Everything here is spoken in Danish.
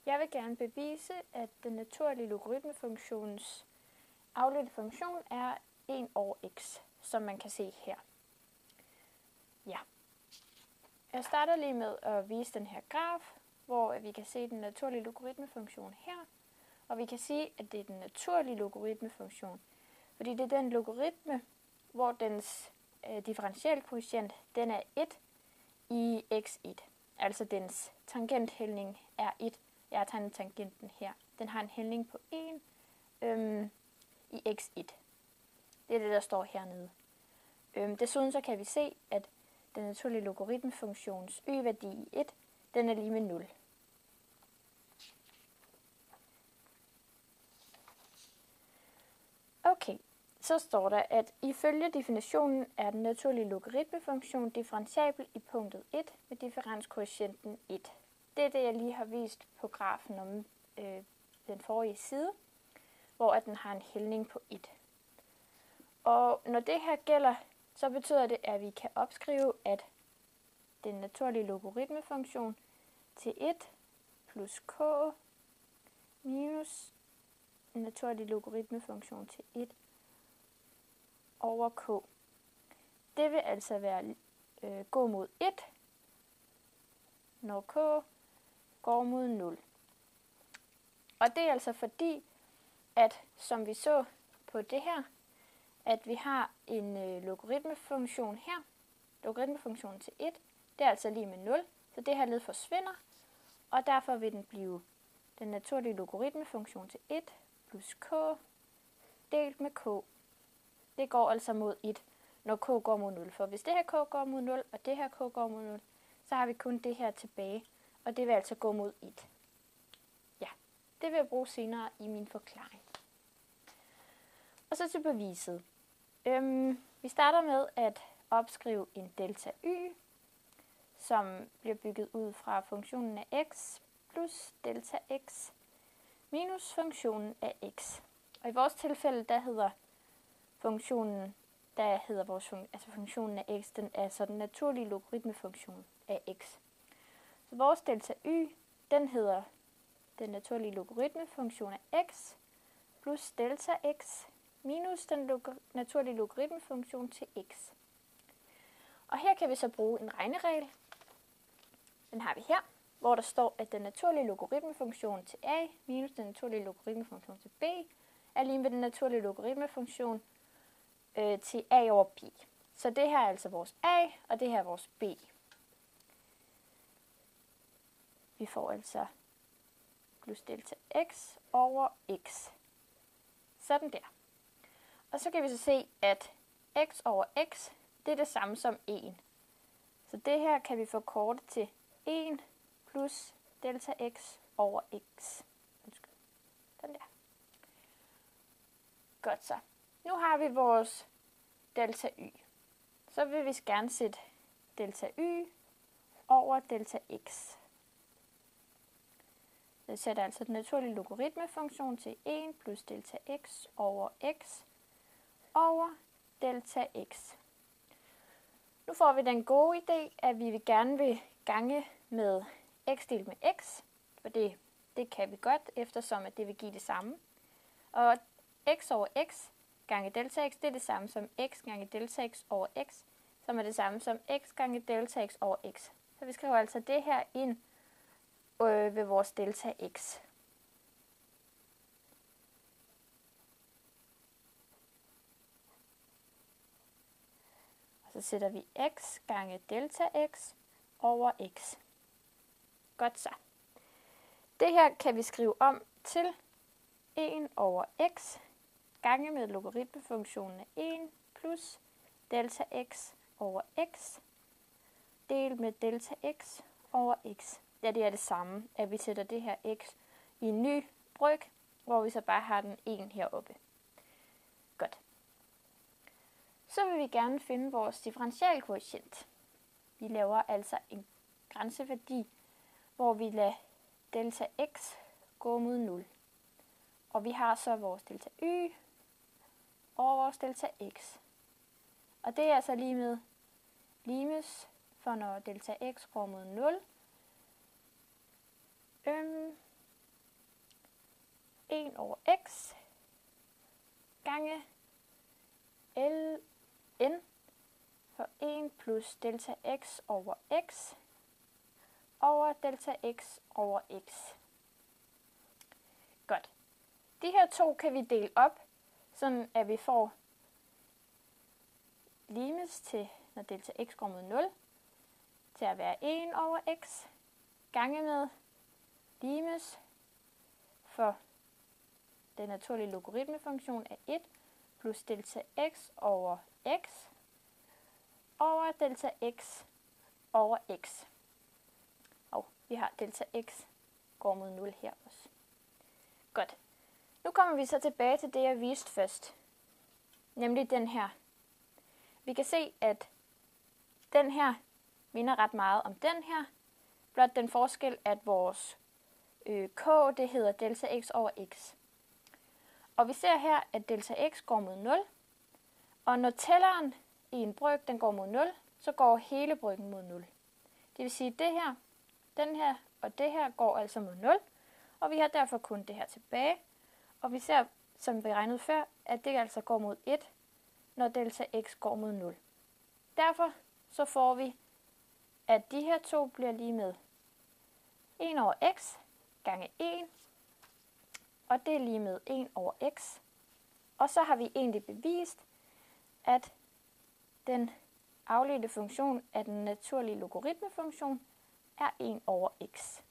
Jeg vil gerne bevise, at den naturlige logaritmefunktions afledte funktion er 1 over x, som man kan se her. Ja. Jeg starter lige med at vise den her graf, hvor vi kan se den naturlige logaritmefunktion her. Og vi kan sige, at det er den naturlige logaritmefunktion, fordi det er den logaritme, hvor dens differentialkoefficient den er 1 i x1. Altså dens tangenthældning er 1. Jeg har tegnet tangenten her. Den har en hældning på 1 i x1. Det er det, der står hernede. Desuden så kan vi se, at den naturlige logaritmefunktions y-værdi i 1, den er lige med 0. Okay, så står der, at ifølge definitionen er den naturlige logaritmefunktion differentiabel i punktet 1 med differenskoefficienten 1. Det er det, jeg lige har vist på grafen om den forrige side, hvor at den har en hældning på 1. Og når det her gælder, så betyder det, at vi kan opskrive, at den naturlige logaritmefunktion til 1 plus k minus den naturlige logaritmefunktion til 1 over k. Det vil altså være gå mod 1, når k går mod 0. Og det er altså fordi, at som vi så på det her, at vi har en logaritmefunktion her. Logaritmefunktionen til 1, det er altså lige med 0, så det her led forsvinder, og derfor vil den blive den naturlige logaritmefunktion til 1 plus k delt med k. Det går altså mod 1, når k går mod 0. For hvis det her k går mod 0, og det her k går mod 0, så har vi kun det her tilbage, og det vil altså gå mod 1. Ja, det vil jeg bruge senere i min forklaring. Og så til beviset. Vi starter med at opskrive en delta y, som bliver bygget ud fra funktionen af x plus delta x minus funktionen af x. Og i vores tilfælde, der hedder funktionen af x, den er så den naturlige logaritmefunktion af x. Så vores delta y, den hedder den naturlige logaritmefunktion af x plus delta x minus den naturlige logaritmefunktion til x. Og her kan vi så bruge en regneregel. Den har vi her, hvor der står, at den naturlige logaritmefunktion til a minus den naturlige logaritmefunktion til b er lige med den naturlige logaritmefunktion til a over b. Så det her er altså vores a, og det her er vores b. Vi får altså plus delta x over x. Sådan der. Og så kan vi så se, at x over x, det er det samme som 1. Så det her kan vi forkorte til 1 plus delta x over x. Sådan der. Godt så. Nu har vi vores delta y. Så vil vi gerne sætte delta y over delta x. Det sætter altså den naturlige logaritmefunktion til 1 plus delta x over x over delta x. Nu får vi den gode idé, at vi gerne vil gange med x delt med x, for det kan vi godt, eftersom at det vil give det samme. Og x over x gange delta x, det er det samme som x gange delta x over x, som er det samme som x gange delta x over x. Så vi skriver altså det her ind ved vores delta x. Så sætter vi x gange delta x over x. Godt så. Det her kan vi skrive om til 1 over x gange med logaritmefunktionen af 1 plus delta x over x delt med delta x over x. Ja, det er det samme, at vi sætter det her x i en ny bryg, hvor vi så bare har den 1 heroppe. Godt. Så vil vi gerne finde vores differentialkoefficient. Vi laver altså en grænseværdi, hvor vi lader delta x gå mod 0. Og vi har så vores delta y over vores delta x. Og det er altså lige med limes for når delta x går mod 0. 1 over x gange ln for 1 plus delta x over x over delta x over x. Godt. De her to kan vi dele op, sådan at vi får limes til, når delta x går mod 0, til at være 1 over x gange med limes for den naturlige logaritmefunktion af 1 plus delta x over x over delta x over x. Og vi har delta x går mod 0 her også. Godt. Nu kommer vi så tilbage til det, jeg viste først. Nemlig den her. Vi kan se, at den her minder ret meget om den her. Blot den forskel, at vores k, det hedder delta x over x. Og vi ser her, at delta x går mod 0. Og når tælleren i en bryg, den går mod 0, så går hele bryggen mod 0. Det vil sige, at det her, den her og det her går altså mod 0. Og vi har derfor kun det her tilbage. Og vi ser, som vi regnede før, at det altså går mod 1, når delta x går mod 0. Derfor så får vi, at de her to bliver lige med 1 over x gange 1, og det er lige med 1 over x. Og så har vi egentlig bevist, at den afledte funktion af den naturlige logaritmefunktion er 1 over x.